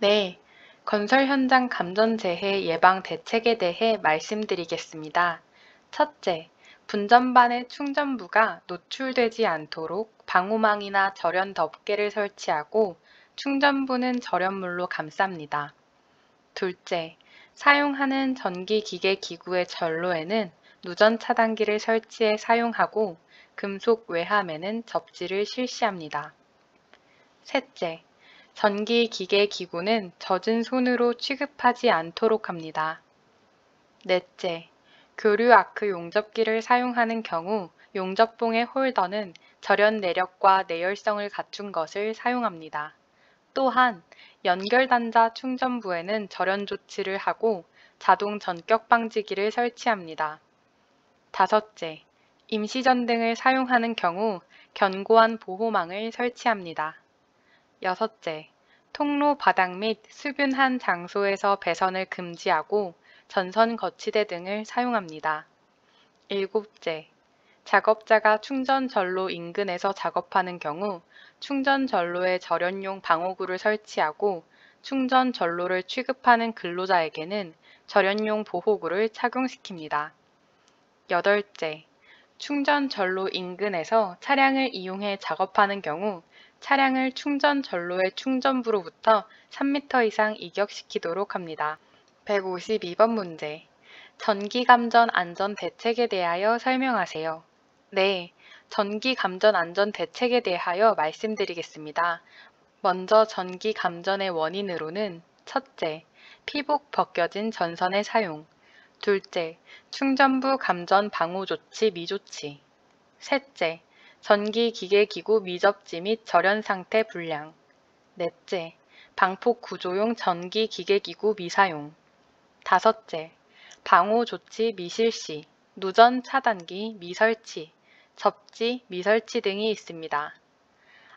네, 건설 현장 감전재해 예방 대책에 대해 말씀드리겠습니다. 첫째, 분전반의 충전부가 노출되지 않도록 방호망이나 절연 덮개를 설치하고 충전부는 절연물로 감쌉니다. 둘째, 사용하는 전기기계 기구의 전로에는 누전 차단기를 설치해 사용하고 금속 외함에는 접지를 실시합니다. 셋째, 전기 기계 기구는 젖은 손으로 취급하지 않도록 합니다. 넷째, 교류 아크 용접기를 사용하는 경우 용접봉의 홀더는 절연 내력과 내열성을 갖춘 것을 사용합니다. 또한 연결 단자 충전부에는 절연 조치를 하고 자동 전격 방지기를 설치합니다. 다섯째, 임시전등을 사용하는 경우 견고한 보호망을 설치합니다. 여섯째, 통로 바닥 및 수변한 장소에서 배선을 금지하고 전선 거치대 등을 사용합니다. 일곱째, 작업자가 충전 전로 인근에서 작업하는 경우 충전 전로에 절연용 방호구를 설치하고 충전 전로를 취급하는 근로자에게는 절연용 보호구를 착용시킵니다. 여덟째, 충전 전로 인근에서 차량을 이용해 작업하는 경우 차량을 충전 전로의 충전부로부터 3m 이상 이격시키도록 합니다. 152번 문제. 전기감전 안전 대책에 대하여 설명하세요. 네, 전기감전 안전 대책에 대하여 말씀드리겠습니다. 먼저 전기감전의 원인으로는 첫째, 피복 벗겨진 전선의 사용, 둘째, 충전부 감전 방호 조치 미조치, 셋째, 전기기계기구 미접지 및 절연 상태 불량, 넷째, 방폭 구조용 전기기계기구 미사용, 다섯째, 방호 조치 미실시, 누전 차단기 미설치, 접지 미설치 등이 있습니다.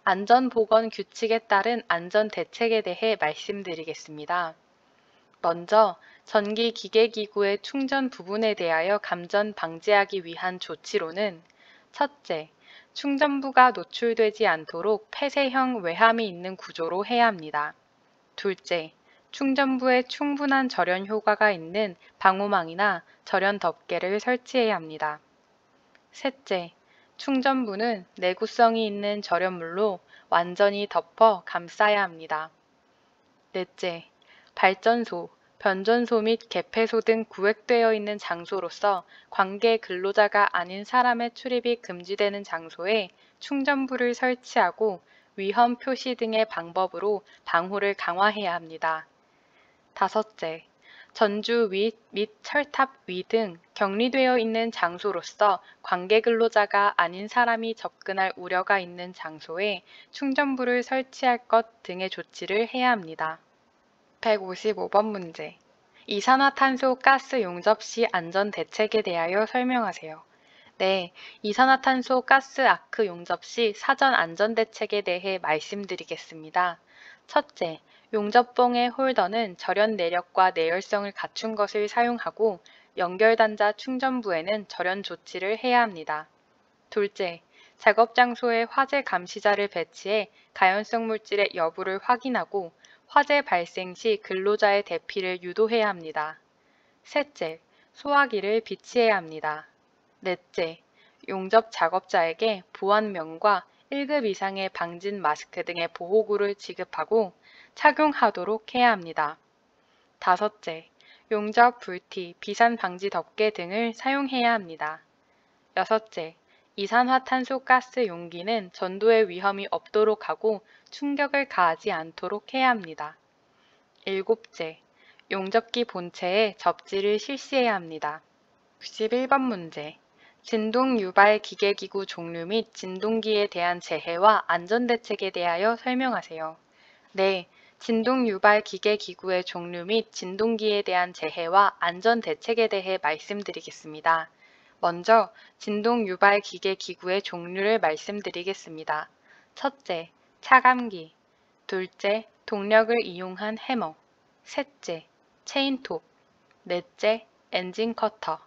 안전보건 규칙에 따른 안전대책에 대해 말씀드리겠습니다. 먼저 전기기계기구의 충전 부분에 대하여 감전 방지하기 위한 조치로는 첫째, 충전부가 노출되지 않도록 폐쇄형 외함이 있는 구조로 해야 합니다. 둘째, 충전부에 충분한 절연 효과가 있는 방호망이나 절연 덮개를 설치해야 합니다. 셋째, 충전부는 내구성이 있는 절연물로 완전히 덮어 감싸야 합니다. 넷째, 발전소, 변전소 및 개폐소 등 구획되어 있는 장소로서 관계 근로자가 아닌 사람의 출입이 금지되는 장소에 충전부를 설치하고 위험 표시 등의 방법으로 방호를 강화해야 합니다. 다섯째, 전주 윗 및 철탑 위 등 격리되어 있는 장소로서 관계 근로자가 아닌 사람이 접근할 우려가 있는 장소에 충전부를 설치할 것 등의 조치를 해야 합니다. 155번 문제. 이산화탄소 가스 용접 시 안전 대책에 대하여 설명하세요. 네, 이산화탄소 가스 아크 용접 시 사전 안전 대책에 대해 말씀드리겠습니다. 첫째, 용접봉의 홀더는 절연 내력과 내열성을 갖춘 것을 사용하고 연결 단자 충전부에는 절연 조치를 해야 합니다. 둘째, 작업 장소에 화재 감시자를 배치해 가연성 물질의 여부를 확인하고 화재 발생 시 근로자의 대피를 유도해야 합니다. 셋째, 소화기를 비치해야 합니다. 넷째, 용접 작업자에게 보안면과 1급 이상의 방진 마스크 등의 보호구를 지급하고 착용하도록 해야 합니다. 다섯째, 용접 불티, 비산 방지 덮개 등을 사용해야 합니다. 여섯째, 이산화탄소 가스 용기는 전도의 위험이 없도록 하고 충격을 가하지 않도록 해야 합니다. 일곱째, 용접기 본체에 접지를 실시해야 합니다. 61번 문제. 진동 유발 기계기구 종류 및 진동기에 대한 재해와 안전대책에 대하여 설명하세요. 네, 진동 유발 기계기구의 종류 및 진동기에 대한 재해와 안전대책에 대해 말씀드리겠습니다. 먼저 진동 유발 기계기구의 종류를 말씀드리겠습니다. 첫째, 차감기. 둘째, 동력을 이용한 해머. 셋째, 체인톱. 넷째, 엔진 커터.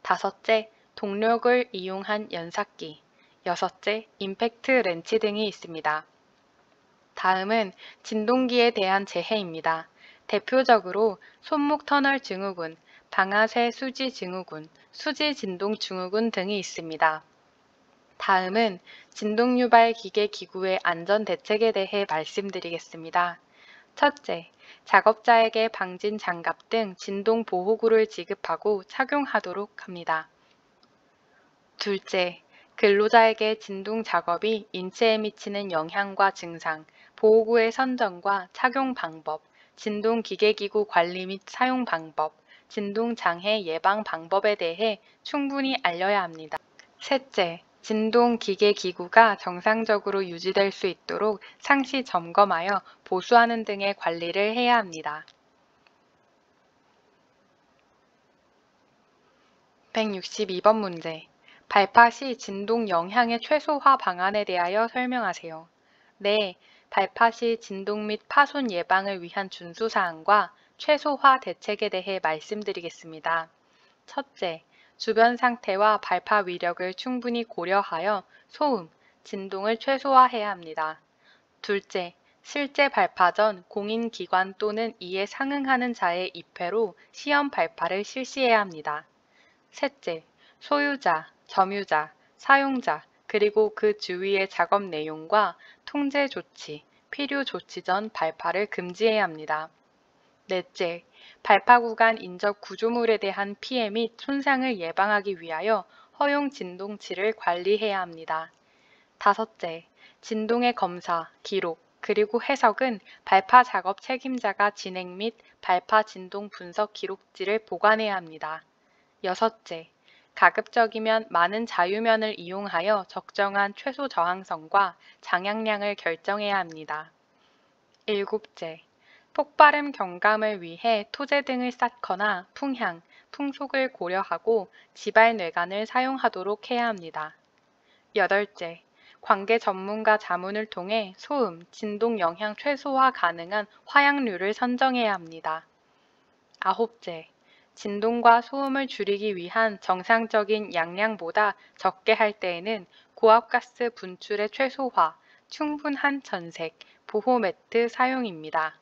다섯째, 동력을 이용한 연삭기. 여섯째, 임팩트 렌치 등이 있습니다. 다음은 진동기에 대한 재해입니다. 대표적으로 손목터널 증후군, 방아쇠 수지 증후군, 수지 진동 증후군 등이 있습니다. 다음은 진동유발 기계 기구의 안전 대책에 대해 말씀드리겠습니다. 첫째, 작업자에게 방진 장갑 등 진동 보호구를 지급하고 착용하도록 합니다. 둘째, 근로자에게 진동 작업이 인체에 미치는 영향과 증상, 보호구의 선정과 착용 방법, 진동 기계기구 관리 및 사용 방법, 진동 장애 예방 방법에 대해 충분히 알려야 합니다. 셋째, 진동 기계기구가 정상적으로 유지될 수 있도록 상시 점검하여 보수하는 등의 관리를 해야 합니다. 162번 문제. 발파 시 진동 영향의 최소화 방안에 대하여 설명하세요. 네, 발파 시 진동 및 파손 예방을 위한 준수사항과 최소화 대책에 대해 말씀드리겠습니다. 첫째, 주변 상태와 발파 위력을 충분히 고려하여 소음, 진동을 최소화해야 합니다. 둘째, 실제 발파 전 공인기관 또는 이에 상응하는 자의 입회로 시험 발파를 실시해야 합니다. 셋째, 소유자, 점유자, 사용자, 그리고 그 주위의 작업 내용과 통제 조치, 필요 조치 전 발파를 금지해야 합니다. 넷째, 발파 구간 인접 구조물에 대한 피해 및 손상을 예방하기 위하여 허용 진동치를 관리해야 합니다. 다섯째, 진동의 검사, 기록, 그리고 해석은 발파 작업 책임자가 진행 및 발파 진동 분석 기록지를 보관해야 합니다. 여섯째, 가급적이면 많은 자유면을 이용하여 적정한 최소 저항성과 장향량을 결정해야 합니다. 일곱째, 폭발음 경감을 위해 토제 등을 쌓거나 풍향, 풍속을 고려하고 지발뇌관을 사용하도록 해야 합니다. 여덟째, 관계 전문가 자문을 통해 소음, 진동 영향 최소화 가능한 화약류를 선정해야 합니다. 아홉째, 진동과 소음을 줄이기 위한 정상적인 양량보다 적게 할 때에는 고압가스 분출의 최소화, 충분한 전색, 보호 매트 사용입니다.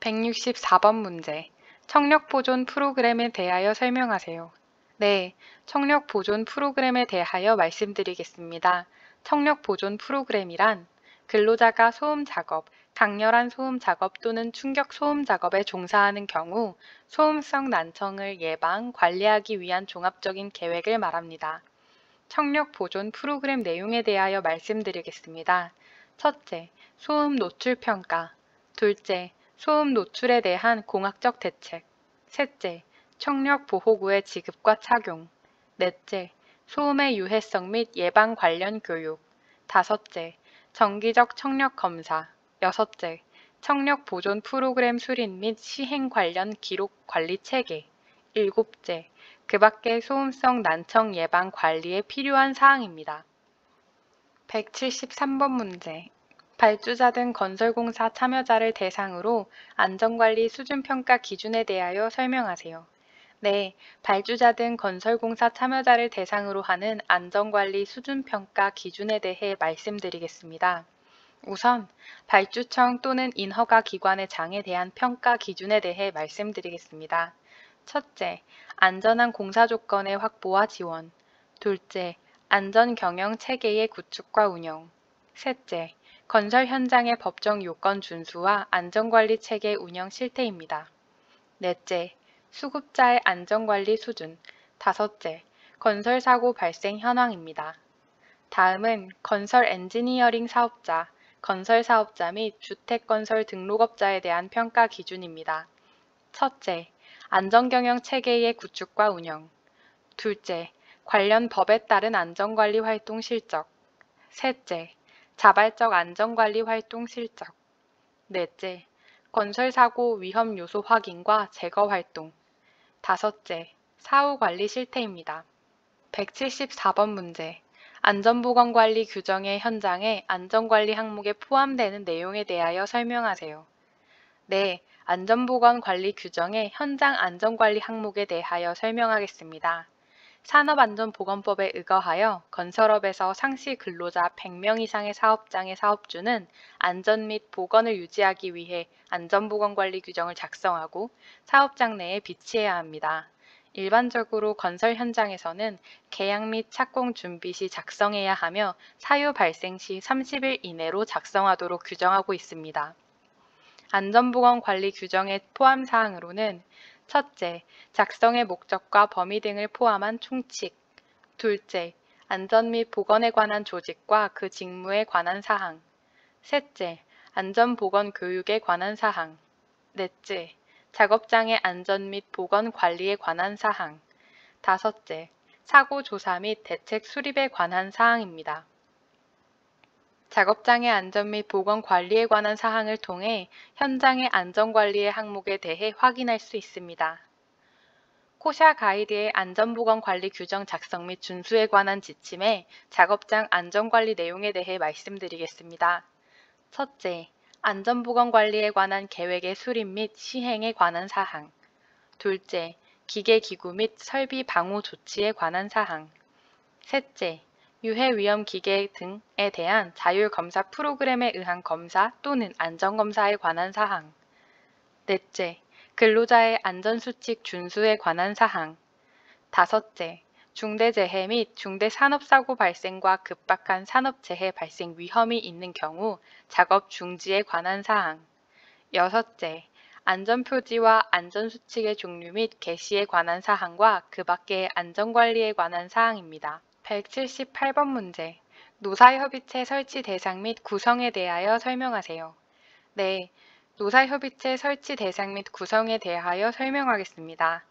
164번 문제. 청력 보존 프로그램에 대하여 설명하세요. 네, 청력 보존 프로그램에 대하여 말씀드리겠습니다. 청력 보존 프로그램이란 근로자가 소음 작업, 강렬한 소음 작업 또는 충격 소음 작업에 종사하는 경우 소음성 난청을 예방, 관리하기 위한 종합적인 계획을 말합니다. 청력 보존 프로그램 내용에 대하여 말씀드리겠습니다. 첫째, 소음 노출 평가. 둘째, 소음 노출에 대한 공학적 대책. 셋째, 청력 보호구의 지급과 착용. 넷째, 소음의 유해성 및 예방 관련 교육. 다섯째, 정기적 청력 검사. 여섯째, 청력 보존 프로그램 수립 및 시행 관련 기록 관리 체계. 일곱째, 그 밖의 소음성 난청 예방 관리에 필요한 사항입니다. 173번 문제. 발주자 등 건설공사 참여자를 대상으로 안전관리 수준평가 기준에 대하여 설명하세요. 네, 발주자 등 건설공사 참여자를 대상으로 하는 안전관리 수준평가 기준에 대해 말씀드리겠습니다. 우선 발주청 또는 인허가 기관의 장에 대한 평가 기준에 대해 말씀드리겠습니다. 첫째, 안전한 공사 조건의 확보와 지원. 둘째, 안전경영 체계의 구축과 운영. 셋째, 건설 현장의 법정 요건 준수와 안전관리 체계 운영 실태입니다. 넷째, 수급자의 안전관리 수준. 다섯째, 건설사고 발생 현황입니다. 다음은 건설 엔지니어링 사업자, 건설 사업자 및 주택건설 등록업자에 대한 평가 기준입니다. 첫째, 안전경영 체계의 구축과 운영. 둘째, 관련 법에 따른 안전관리 활동 실적. 셋째, 자발적 안전관리 활동 실적. 넷째, 건설사고 위험 요소 확인과 제거 활동. 다섯째, 사후관리 실태입니다. 174번 문제. 안전보건관리 규정의 현장의 안전관리 항목에 포함되는 내용에 대하여 설명하세요. 네, 안전보건관리 규정의 현장 안전관리 항목에 대하여 설명하겠습니다. 산업안전보건법에 의거하여 건설업에서 상시 근로자 100명 이상의 사업장의 사업주는 안전 및 보건을 유지하기 위해 안전보건관리 규정을 작성하고 사업장 내에 비치해야 합니다. 일반적으로 건설 현장에서는 계약 및 착공 준비 시 작성해야 하며 사유 발생 시 30일 이내로 작성하도록 규정하고 있습니다. 안전보건관리 규정의 포함 사항으로는 첫째, 작성의 목적과 범위 등을 포함한 총칙. 둘째, 안전 및 보건에 관한 조직과 그 직무에 관한 사항. 셋째, 안전보건 교육에 관한 사항. 넷째, 작업장의 안전 및 보건 관리에 관한 사항. 다섯째, 사고 조사 및 대책 수립에 관한 사항입니다. 작업장의 안전 및 보건 관리에 관한 사항을 통해 현장의 안전관리의 항목에 대해 확인할 수 있습니다. 코샤 가이드의 안전보건관리 규정 작성 및 준수에 관한 지침에 작업장 안전관리 내용에 대해 말씀드리겠습니다. 첫째, 안전보건관리에 관한 계획의 수립 및 시행에 관한 사항. 둘째, 기계기구 및 설비 방호 조치에 관한 사항. 셋째, 유해 위험 기계 등에 대한 자율검사 프로그램에 의한 검사 또는 안전검사에 관한 사항. 넷째, 근로자의 안전수칙 준수에 관한 사항. 다섯째, 중대재해 및 중대산업사고 발생과 급박한 산업재해 발생 위험이 있는 경우 작업 중지에 관한 사항. 여섯째, 안전표지와 안전수칙의 종류 및 개시에 관한 사항과 그 밖의 안전관리에 관한 사항입니다. 178번 문제. 노사협의체 설치 대상 및 구성에 대하여 설명하세요. 네, 노사협의체 설치 대상 및 구성에 대하여 설명하겠습니다.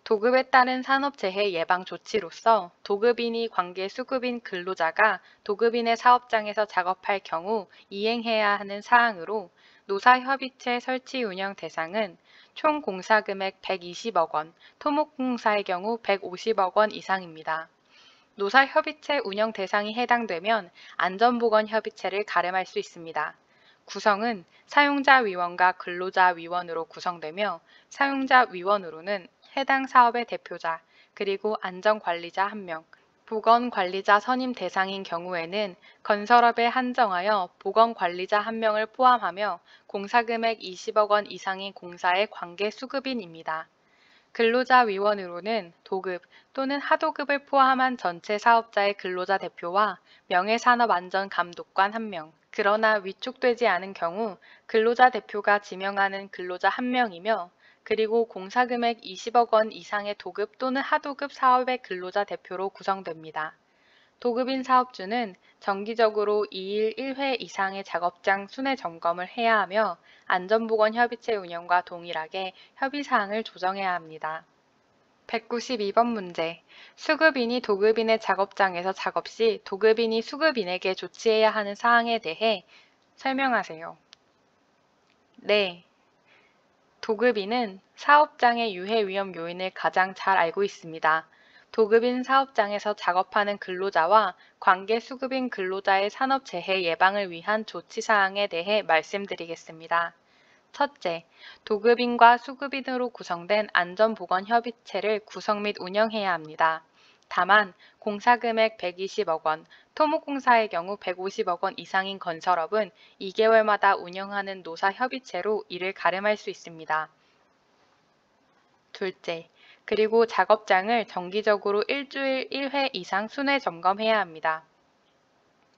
도급에 따른 산업재해 예방 조치로서 도급인이 관계 수급인 근로자가 도급인의 사업장에서 작업할 경우 이행해야 하는 사항으로 노사협의체 설치 운영 대상은 총 공사금액 120억 원, 토목공사의 경우 150억 원 이상입니다. 노사협의체 운영 대상이 해당되면 안전보건협의체를 가름할 수 있습니다. 구성은 사용자위원과 근로자위원으로 구성되며 사용자위원으로는 해당 사업의 대표자, 그리고 안전관리자 1명, 보건관리자 선임 대상인 경우에는 건설업에 한정하여 보건관리자 1명을 포함하며 공사금액 20억 원 이상인 공사의 관계 수급인입니다. 근로자위원으로는 도급 또는 하도급을 포함한 전체 사업자의 근로자 대표와 명예산업안전감독관 1명, 그러나 위촉되지 않은 경우 근로자 대표가 지명하는 근로자 1명이며 그리고 공사금액 20억 원 이상의 도급 또는 하도급 사업의 근로자 대표로 구성됩니다. 도급인 사업주는 정기적으로 2일 1회 이상의 작업장 순회 점검을 해야 하며 안전보건협의체 운영과 동일하게 협의사항을 조정해야 합니다. 192번 문제. 수급인이 도급인의 작업장에서 작업 시 도급인이 수급인에게 조치해야 하는 사항에 대해 설명하세요. 네. 도급인은 사업장의 유해 위험 요인을 가장 잘 알고 있습니다. 도급인 사업장에서 작업하는 근로자와 관계 수급인 근로자의 산업재해 예방을 위한 조치사항에 대해 말씀드리겠습니다. 첫째, 도급인과 수급인으로 구성된 안전보건협의체를 구성 및 운영해야 합니다. 다만 공사금액 120억 원, 토목공사의 경우 150억 원 이상인 건설업은 2개월마다 운영하는 노사협의체로 이를 가름할 수 있습니다. 둘째, 그리고 작업장을 정기적으로 일주일 1회 이상 순회 점검해야 합니다.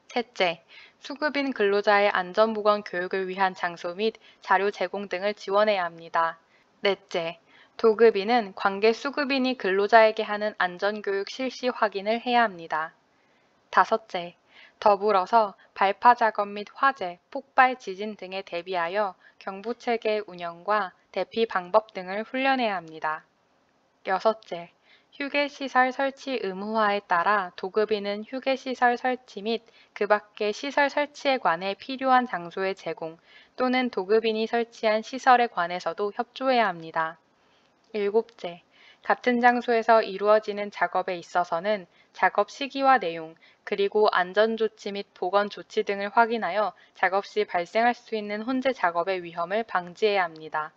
셋째, 수급인 근로자의 안전보건 교육을 위한 장소 및 자료 제공 등을 지원해야 합니다. 넷째, 도급인은 관계 수급인이 근로자에게 하는 안전교육 실시 확인을 해야 합니다. 다섯째, 더불어서 발파 작업 및 화재, 폭발, 지진 등에 대비하여 경보체계 운영과 대피 방법 등을 훈련해야 합니다. 여섯째, 휴게시설 설치 의무화에 따라 도급인은 휴게시설 설치 및 그 밖의 시설 설치에 관해 필요한 장소의 제공 또는 도급인이 설치한 시설에 관해서도 협조해야 합니다. 일곱째, 같은 장소에서 이루어지는 작업에 있어서는 작업 시기와 내용, 그리고 안전조치 및 보건조치 등을 확인하여 작업 시 발생할 수 있는 혼재 작업의 위험을 방지해야 합니다.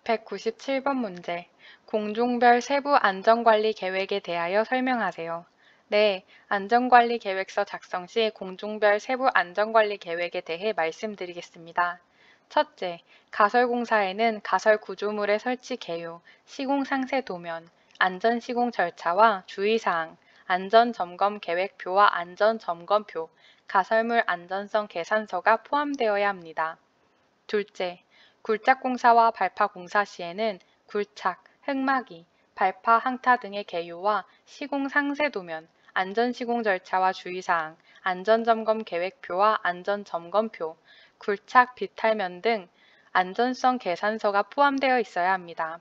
197번 문제. 공종별 세부 안전관리 계획에 대하여 설명하세요. 네, 안전관리 계획서 작성 시 공종별 세부 안전관리 계획에 대해 말씀드리겠습니다. 첫째, 가설공사에는 가설 구조물의 설치 개요, 시공 상세 도면, 안전 시공 절차와 주의사항, 안전점검 계획표와 안전점검표, 가설물 안전성 계산서가 포함되어야 합니다. 둘째, 굴착공사와 발파공사 시에는 굴착, 흙막이, 발파, 항타 등의 개요와 시공 상세 도면, 안전시공 절차와 주의사항, 안전점검 계획표와 안전점검표, 굴착, 비탈면 등 안전성 계산서가 포함되어 있어야 합니다.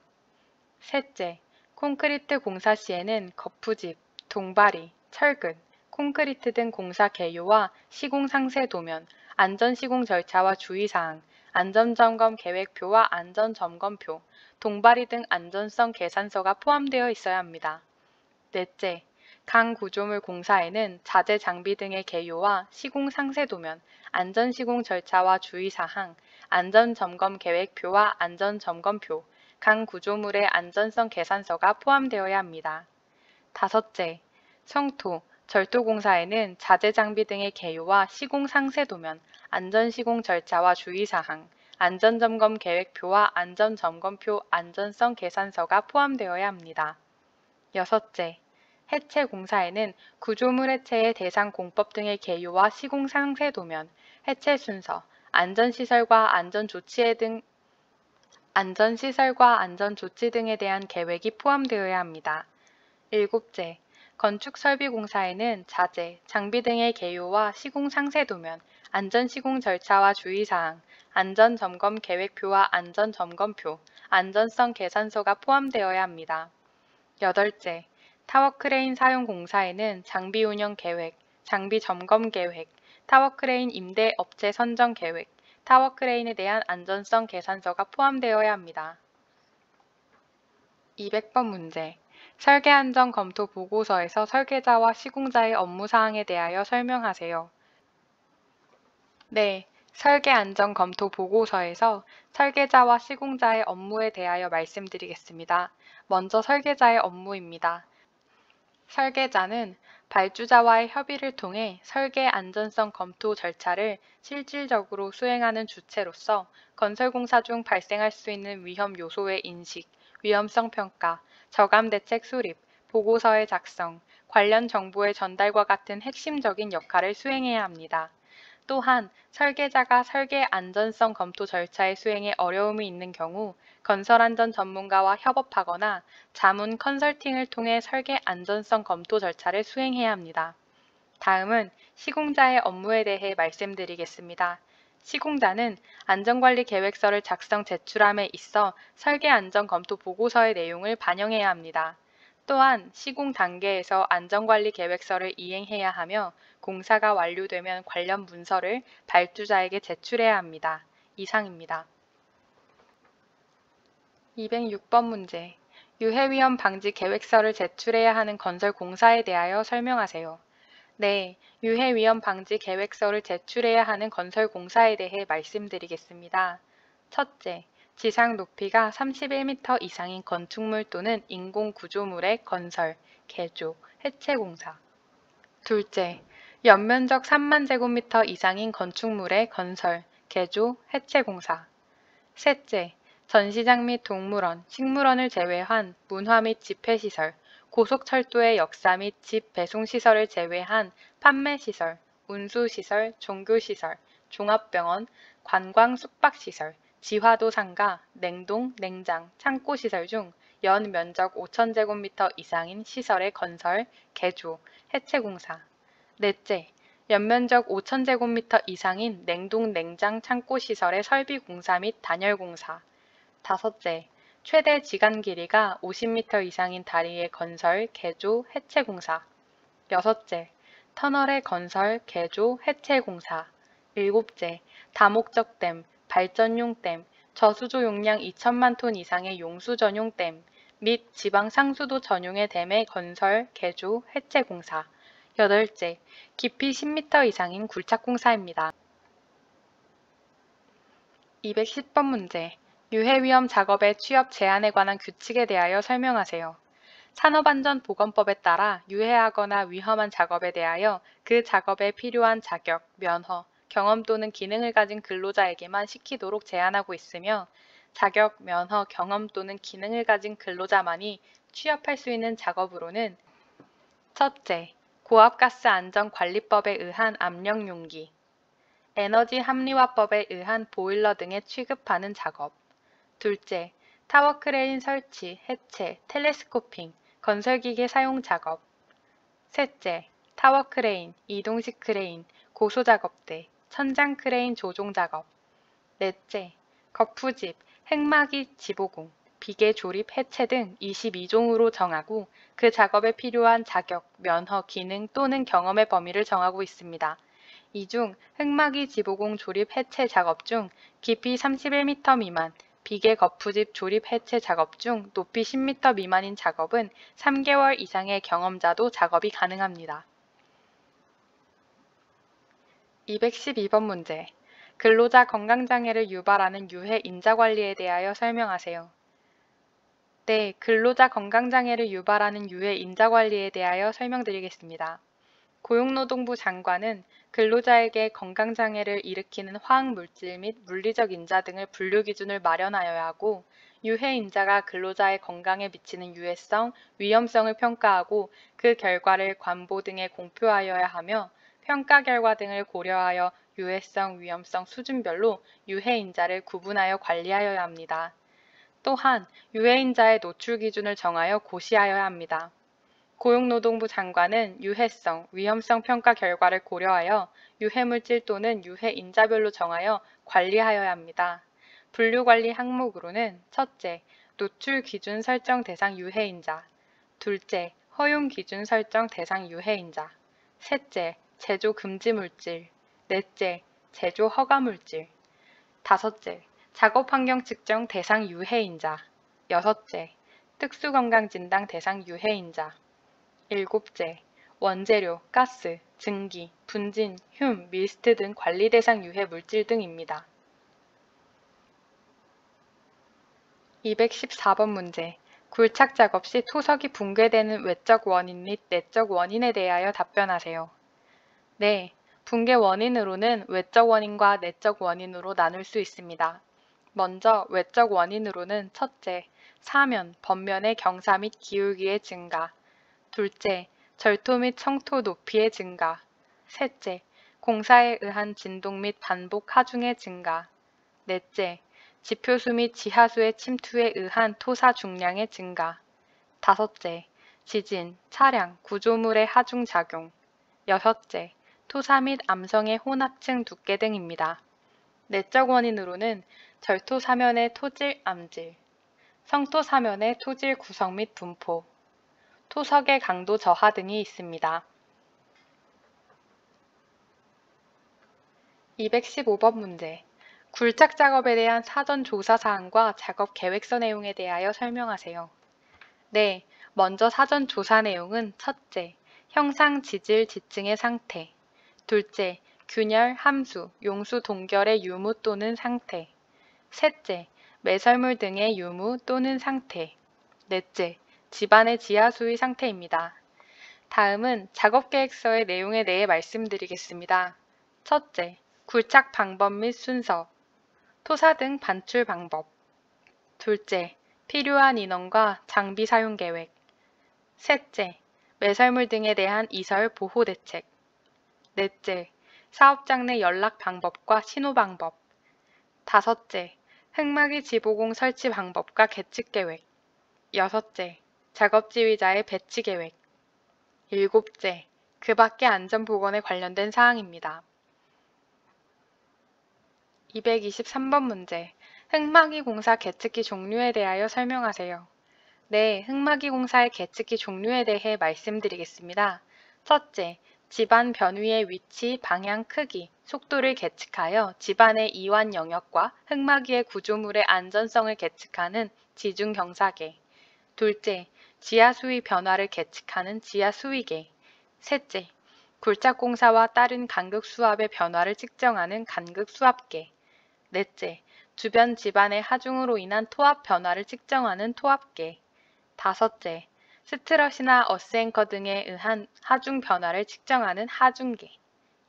셋째, 콘크리트 공사 시에는 거푸집, 동바리, 철근, 콘크리트 등 공사 개요와 시공 상세 도면, 안전시공 절차와 주의사항, 안전점검 계획표와 안전점검표, 동바리 등 안전성 계산서가 포함되어 있어야 합니다. 넷째, 강 구조물 공사에는 자재 장비 등의 개요와 시공 상세 도면, 안전시공 절차와 주의사항, 안전점검 계획표와 안전점검표, 강 구조물의 안전성 계산서가 포함되어야 합니다. 다섯째, 성토, 절도공사에는 자재 장비 등의 개요와 시공 상세 도면, 안전시공 절차와 주의사항, 안전점검 계획표와 안전점검표 안전성 계산서가 포함되어야 합니다. 여섯째, 해체공사에는 구조물 해체의 대상 공법 등의 개요와 시공 상세 도면, 해체 순서, 안전시설과 안전조치 등에 대한 계획이 포함되어야 합니다. 일곱째, 건축설비공사에는 자재, 장비 등의 개요와 시공 상세 도면, 안전시공 절차와 주의사항, 안전점검 계획표와 안전점검표, 안전성 계산서가 포함되어야 합니다. 여덟째, 타워크레인 사용 공사에는 장비 운영 계획, 장비 점검 계획, 타워크레인 임대 업체 선정 계획, 타워크레인에 대한 안전성 계산서가 포함되어야 합니다. 200번 문제. 설계안전 검토 보고서에서 설계자와 시공자의 업무 사항에 대하여 설명하세요. 네, 설계안전 검토 보고서에서 설계자와 시공자의 업무에 대하여 말씀드리겠습니다. 먼저 설계자의 업무입니다. 설계자는 발주자와의 협의를 통해 설계 안전성 검토 절차를 실질적으로 수행하는 주체로서 건설공사 중 발생할 수 있는 위험 요소의 인식, 위험성 평가, 저감 대책 수립, 보고서의 작성, 관련 정보의 전달과 같은 핵심적인 역할을 수행해야 합니다. 또한 설계자가 설계 안전성 검토 절차의 수행에 어려움이 있는 경우 건설안전 전문가와 협업하거나 자문 컨설팅을 통해 설계 안전성 검토 절차를 수행해야 합니다. 다음은 시공자의 업무에 대해 말씀드리겠습니다. 시공자는 안전관리 계획서를 작성 제출함에 있어 설계 안전 검토 보고서의 내용을 반영해야 합니다. 또한 시공 단계에서 안전관리 계획서를 이행해야 하며 공사가 완료되면 관련 문서를 발주자에게 제출해야 합니다. 이상입니다. 206번 문제. 유해위험 방지 계획서를 제출해야 하는 건설공사에 대하여 설명하세요. 네, 유해위험 방지 계획서를 제출해야 하는 건설공사에 대해 말씀드리겠습니다. 첫째, 지상 높이가 31m 이상인 건축물 또는 인공구조물의 건설, 개조, 해체공사. 둘째, 연면적 3만 제곱미터 이상인 건축물의 건설, 개조, 해체공사. 셋째, 전시장 및 동물원, 식물원을 제외한 문화 및 집회시설, 고속철도의 역사 및 집 배송시설을 제외한 판매시설, 운수시설, 종교시설, 종합병원, 관광 숙박시설, 지화도 상가, 냉동, 냉장, 창고시설 중 연 면적 5,000제곱미터 이상인 시설의 건설, 개조, 해체공사. 넷째, 연면적 5,000제곱미터 이상인 냉동, 냉장, 창고시설의 설비공사 및 단열공사. 다섯째, 최대 지간 길이가 50m 이상인 다리의 건설, 개조, 해체공사. 여섯째, 터널의 건설, 개조, 해체공사. 일곱째, 다목적 댐, 발전용 댐, 저수조 용량 2천만 톤 이상의 용수 전용 댐 및 지방 상수도 전용의 댐의 건설, 개조, 해체공사. 여덟째, 깊이 10m 이상인 굴착공사입니다. 210번 문제. 유해위험 작업의 취업 제한에 관한 규칙에 대하여 설명하세요. 산업안전보건법에 따라 유해하거나 위험한 작업에 대하여 그 작업에 필요한 자격, 면허, 경험 또는 기능을 가진 근로자에게만 시키도록 제한하고 있으며 자격, 면허, 경험 또는 기능을 가진 근로자만이 취업할 수 있는 작업으로는 첫째, 고압가스안전관리법에 의한 압력용기, 에너지합리화법에 의한 보일러 등에 취급하는 작업. 둘째, 타워크레인 설치, 해체, 텔레스코핑, 건설기계 사용 작업. 셋째, 타워크레인, 이동식 크레인, 고소작업대, 천장크레인 조종작업. 넷째, 거푸집, 획마기 지보공, 비계 조립 해체 등 22종으로 정하고 그 작업에 필요한 자격, 면허, 기능 또는 경험의 범위를 정하고 있습니다. 이 중 획마기 지보공 조립 해체 작업 중 깊이 31m 미만, 비계 거푸집 조립 해체 작업 중 높이 10m 미만인 작업은 3개월 이상의 경험자도 작업이 가능합니다. 212번 문제. 근로자 건강장애를 유발하는 유해 인자관리에 대하여 설명하세요. 네, 근로자 건강장애를 유발하는 유해 인자관리에 대하여 설명드리겠습니다. 고용노동부 장관은 근로자에게 건강장애를 일으키는 화학물질 및 물리적 인자 등을 분류 기준을 마련하여야 하고 유해 인자가 근로자의 건강에 미치는 유해성, 위험성을 평가하고 그 결과를 관보 등에 공표하여야 하며 평가 결과 등을 고려하여 유해성, 위험성 수준별로 유해 인자를 구분하여 관리하여야 합니다. 또한 유해 인자의 노출 기준을 정하여 고시하여야 합니다. 고용노동부 장관은 유해성, 위험성 평가 결과를 고려하여 유해물질 또는 유해 인자별로 정하여 관리하여야 합니다. 분류관리 항목으로는 첫째, 노출 기준 설정 대상 유해인자, 둘째, 허용 기준 설정 대상 유해인자, 셋째, 제조 금지 물질, 넷째, 제조 허가 물질, 다섯째, 작업환경 측정 대상 유해인자, 여섯째, 특수건강진단 대상 유해인자, 일곱째, 원재료, 가스, 증기, 분진, 띨, 미스트 등 관리 대상 유해 물질 등입니다. 214번 문제. 굴착 작업 시 토석이 붕괴되는 외적 원인 및 내적 원인에 대하여 답변하세요. 네, 붕괴 원인으로는 외적 원인과 내적 원인으로 나눌 수 있습니다. 먼저 외적 원인으로는 첫째, 사면, 번면의 경사 및 기울기의 증가, 둘째, 절토 및 청토 높이의 증가, 셋째, 공사에 의한 진동 및 반복 하중의 증가, 넷째, 지표수 및 지하수의 침투에 의한 토사 중량의 증가, 다섯째, 지진, 차량, 구조물의 하중 작용, 여섯째, 토사 및 암성의 혼합층 두께 등입니다. 내적 원인으로는 절토 사면의 토질 암질, 성토 사면의 토질 구성 및 분포, 토석의 강도 저하 등이 있습니다. 215번 문제. 굴착 작업에 대한 사전 조사 사항과 작업 계획서 내용에 대하여 설명하세요. 네, 먼저 사전 조사 내용은 첫째, 형상 지질 지층의 상태, 둘째, 균열, 함수, 용수 동결의 유무 또는 상태, 셋째, 매설물 등의 유무 또는 상태, 넷째, 집안의 지하수의 상태입니다. 다음은 작업계획서의 내용에 대해 말씀드리겠습니다. 첫째, 굴착 방법 및 순서, 토사 등 반출 방법. 둘째, 필요한 인원과 장비 사용 계획. 셋째, 매설물 등에 대한 이설 보호 대책. 넷째, 사업장 내 연락 방법과 신호 방법. 다섯째, 획마기 지보공 설치 방법과 계측 계획. 여섯째, 작업 지휘자의 배치 계획. 일곱째, 그 밖의 안전보건에 관련된 사항입니다. 223번 문제. 흑마기 공사 계측기 종류에 대하여 설명하세요. 네, 흑마기 공사의 계측기 종류에 대해 말씀드리겠습니다. 첫째, 집안 변위의 위치, 방향, 크기, 속도를 계측하여 집안의 이완 영역과 흑마기의 구조물의 안전성을 계측하는 지중경사계. 둘째, 지하수위 변화를 계측하는 지하수위계. 셋째, 굴착공사와 따른 간극수압의 변화를 측정하는 간극수압계. 넷째, 주변 집안의 하중으로 인한 토압 변화를 측정하는 토압계. 다섯째, 스트럿이나 어스앵커 등에 의한 하중 변화를 측정하는 하중계.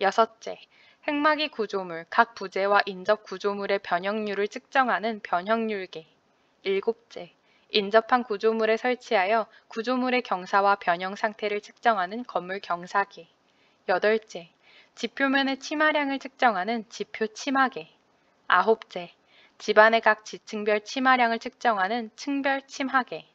여섯째, 흙막이 구조물, 각 부재와 인접 구조물의 변형률을 측정하는 변형률계. 일곱째, 인접한 구조물에 설치하여 구조물의 경사와 변형 상태를 측정하는 건물 경사계. 여덟째, 지표면의 치마량을 측정하는 지표 치마계. 아홉째, 집안의 각 지층별 치마량을 측정하는 층별 침하계.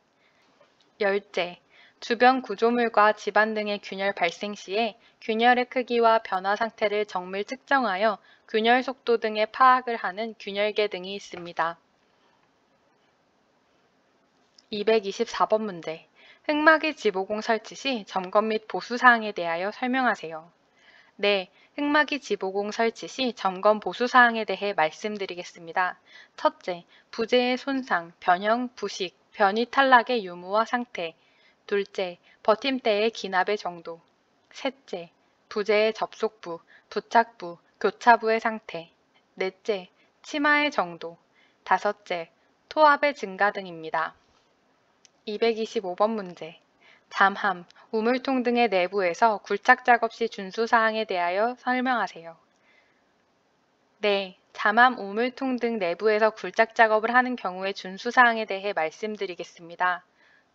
열째, 주변 구조물과 집안 등의 균열 발생 시에 균열의 크기와 변화 상태를 정밀 측정하여 균열 속도 등의 파악을 하는 균열계 등이 있습니다. 224번 문제. 흙막이 지보공 설치 시 점검 및 보수 사항에 대하여 설명하세요. 네, 흙막이 지보공 설치 시 점검 보수 사항에 대해 말씀드리겠습니다. 첫째, 부재의 손상, 변형, 부식, 변이 탈락의 유무와 상태. 둘째, 버팀대의 기납의 정도. 셋째, 부재의 접속부, 부착부, 교차부의 상태. 넷째, 치마의 정도. 다섯째, 토압의 증가 등입니다. 225번 문제. 잠함, 우물통 등의 내부에서 굴착 작업 시 준수 사항에 대하여 설명하세요. 네, 잠함, 우물통 등 내부에서 굴착 작업을 하는 경우의 준수 사항에 대해 말씀드리겠습니다.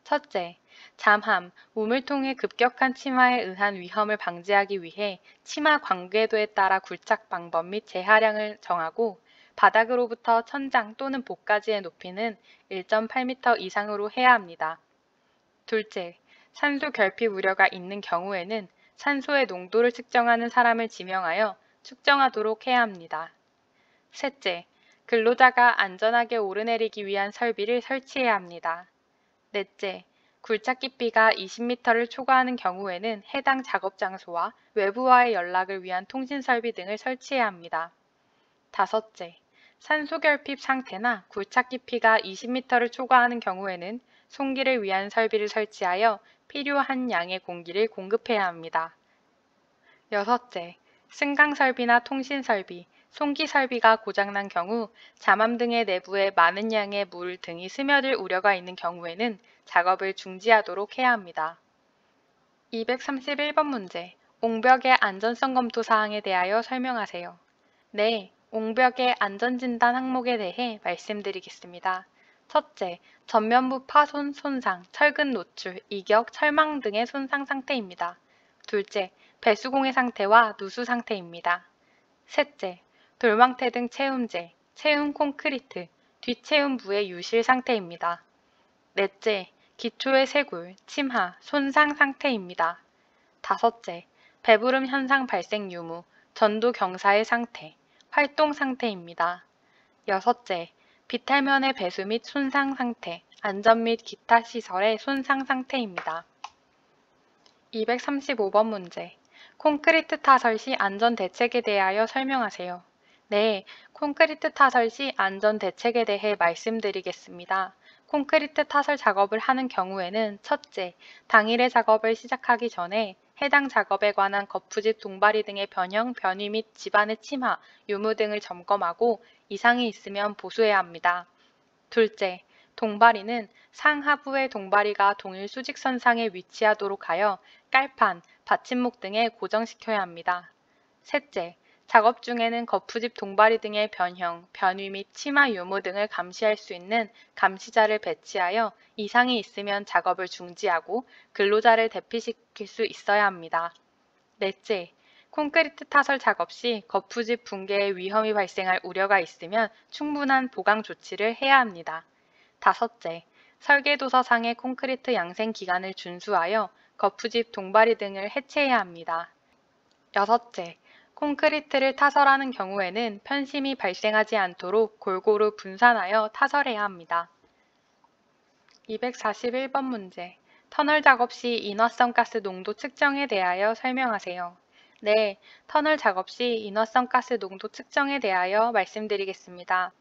첫째, 잠함, 우물통의 급격한 침하에 의한 위험을 방지하기 위해 침하 관궤도에 따라 굴착 방법 및 재하량을 정하고 바닥으로부터 천장 또는 복가지의 높이는 1.8m 이상으로 해야 합니다. 둘째, 산소 결핍 우려가 있는 경우에는 산소의 농도를 측정하는 사람을 지명하여 측정하도록 해야 합니다. 셋째, 근로자가 안전하게 오르내리기 위한 설비를 설치해야 합니다. 넷째, 굴착 깊이가 20m를 초과하는 경우에는 해당 작업 장소와 외부와의 연락을 위한 통신 설비 등을 설치해야 합니다. 다섯째, 산소 결핍 상태나 굴착 깊이가 20m를 초과하는 경우에는 송기를 위한 설비를 설치하여 필요한 양의 공기를 공급해야 합니다. 여섯째, 승강 설비나 통신 설비, 송기 설비가 고장난 경우 잠함 등의 내부에 많은 양의 물 등이 스며들 우려가 있는 경우에는 작업을 중지하도록 해야 합니다. 231번 문제. 옹벽의 안전성 검토 사항에 대하여 설명하세요. 네, 옹벽의 안전진단 항목에 대해 말씀드리겠습니다. 첫째, 전면부 파손, 손상, 철근 노출, 이격, 철망 등의 손상 상태입니다. 둘째, 배수공의 상태와 누수 상태입니다. 셋째, 돌망태 등 채움재, 채움 콘크리트, 뒷채움부의 유실 상태입니다. 넷째, 기초의 쇄골, 침하, 손상 상태입니다. 다섯째, 배부름 현상 발생 유무, 전도 경사의 상태, 활동 상태입니다. 여섯째, 비탈면의 배수 및 손상 상태, 안전 및 기타 시설의 손상 상태입니다. 235번 문제. 콘크리트 타설 시 안전 대책에 대하여 설명하세요. 네, 콘크리트 타설 시 안전 대책에 대해 말씀드리겠습니다. 콘크리트 타설 작업을 하는 경우에는 첫째, 당일의 작업을 시작하기 전에 해당 작업에 관한 거푸집 동바리 등의 변형, 변이 및 집안의 침하, 유무 등을 점검하고 이상이 있으면 보수해야 합니다. 둘째, 동바리는 상하부의 동바리가 동일 수직선상에 위치하도록 하여 깔판, 받침목 등에 고정시켜야 합니다. 셋째, 작업 중에는 거푸집 동바리 등의 변형, 변위 및 치마 유무 등을 감시할 수 있는 감시자를 배치하여 이상이 있으면 작업을 중지하고 근로자를 대피시킬 수 있어야 합니다. 넷째, 콘크리트 타설 작업 시 거푸집 붕괴의 위험이 발생할 우려가 있으면 충분한 보강 조치를 해야 합니다. 다섯째, 설계도서상의 콘크리트 양생 기간을 준수하여 거푸집 동바리 등을 해체해야 합니다. 여섯째, 콘크리트를 타설하는 경우에는 편심이 발생하지 않도록 골고루 분산하여 타설해야 합니다. 241번 문제. 터널 작업 시 인화성 가스 농도 측정에 대하여 설명하세요. 네, 터널 작업 시 인화성 가스 농도 측정에 대하여 말씀드리겠습니다.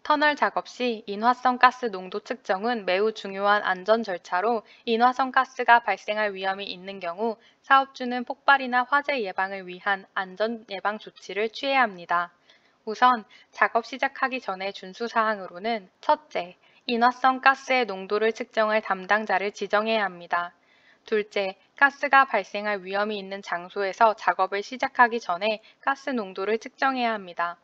터널 작업 시 인화성 가스 농도 측정은 매우 중요한 안전 절차로 인화성 가스가 발생할 위험이 있는 경우 사업주는 폭발이나 화재 예방을 위한 안전 예방 조치를 취해야 합니다. 우선 작업 시작하기 전에 준수사항으로는 첫째, 인화성 가스의 농도를 측정할 담당자를 지정해야 합니다. 둘째, 가스가 발생할 위험이 있는 장소에서 작업을 시작하기 전에 가스 농도를 측정해야 합니다.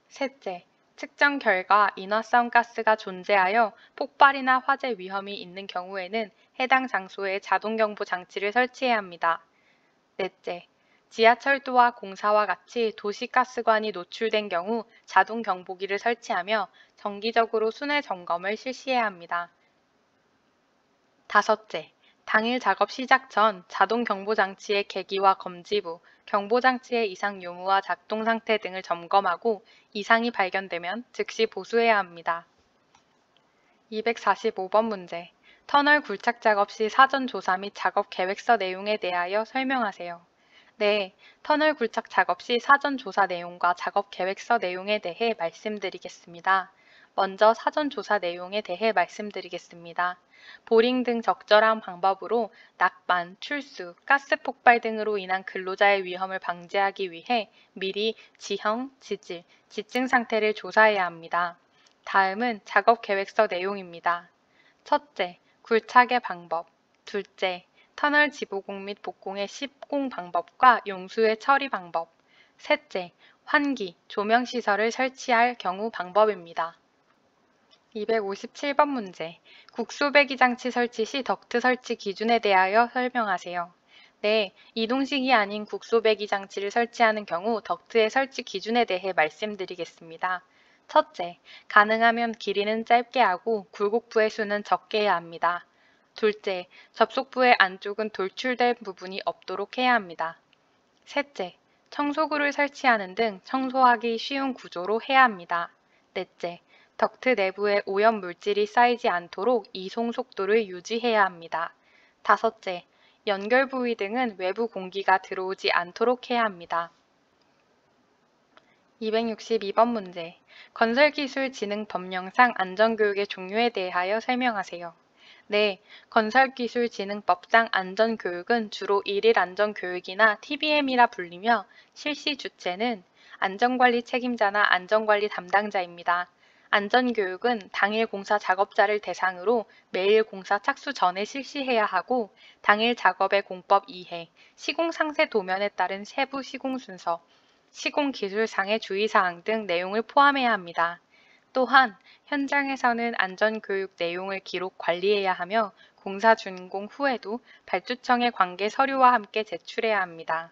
셋째, 측정 결과 인화성 가스가 존재하여 폭발이나 화재 위험이 있는 경우에는 해당 장소에 자동경보 장치를 설치해야 합니다. 넷째, 지하철도와 공사와 같이 도시가스관이 노출된 경우 자동경보기를 설치하며 정기적으로 순회 점검을 실시해야 합니다. 다섯째, 당일 작업 시작 전 자동경보장치의 계기와 검지부, 경보장치의 이상 유무와 작동 상태 등을 점검하고 이상이 발견되면 즉시 보수해야 합니다. 245번 문제. 터널 굴착 작업 시 사전 조사 및 작업 계획서 내용에 대하여 설명하세요. 네, 터널 굴착 작업 시 사전 조사 내용과 작업 계획서 내용에 대해 말씀드리겠습니다. 먼저 사전 조사 내용에 대해 말씀드리겠습니다. 보링 등 적절한 방법으로 낙반, 출수, 가스 폭발 등으로 인한 근로자의 위험을 방지하기 위해 미리 지형, 지질, 지증 상태를 조사해야 합니다. 다음은 작업 계획서 내용입니다. 첫째, 굴착의 방법. 둘째, 터널 지보공 및 복공의 시공 방법과 용수의 처리 방법. 셋째, 환기, 조명 시설을 설치할 경우 방법입니다. 257번 문제. 국수배기 장치 설치 시 덕트 설치 기준에 대하여 설명하세요. 네, 이동식이 아닌 국소배기 장치를 설치하는 경우 덕트의 설치 기준에 대해 말씀드리겠습니다. 첫째, 가능하면 길이는 짧게 하고 굴곡부의 수는 적게 해야 합니다. 둘째, 접속부의 안쪽은 돌출된 부분이 없도록 해야 합니다. 셋째, 청소구를 설치하는 등 청소하기 쉬운 구조로 해야 합니다. 넷째, 덕트 내부에 오염 물질이 쌓이지 않도록 이송 속도를 유지해야 합니다. 다섯째, 연결 부위 등은 외부 공기가 들어오지 않도록 해야 합니다. 262번 문제. 건설기술진흥법령상 안전교육의 종류에 대하여 설명하세요. 네, 건설기술진흥법상 안전교육은 주로 일일 안전교육이나 TBM이라 불리며 실시 주체는 안전관리 책임자나 안전관리 담당자입니다. 안전교육은 당일 공사 작업자를 대상으로 매일 공사 착수 전에 실시해야 하고 당일 작업의 공법 이해, 시공 상세 도면에 따른 세부 시공 순서, 시공 기술상의 주의사항 등 내용을 포함해야 합니다. 또한 현장에서는 안전교육 내용을 기록 관리해야 하며 공사 준공 후에도 발주청에 관계 서류와 함께 제출해야 합니다.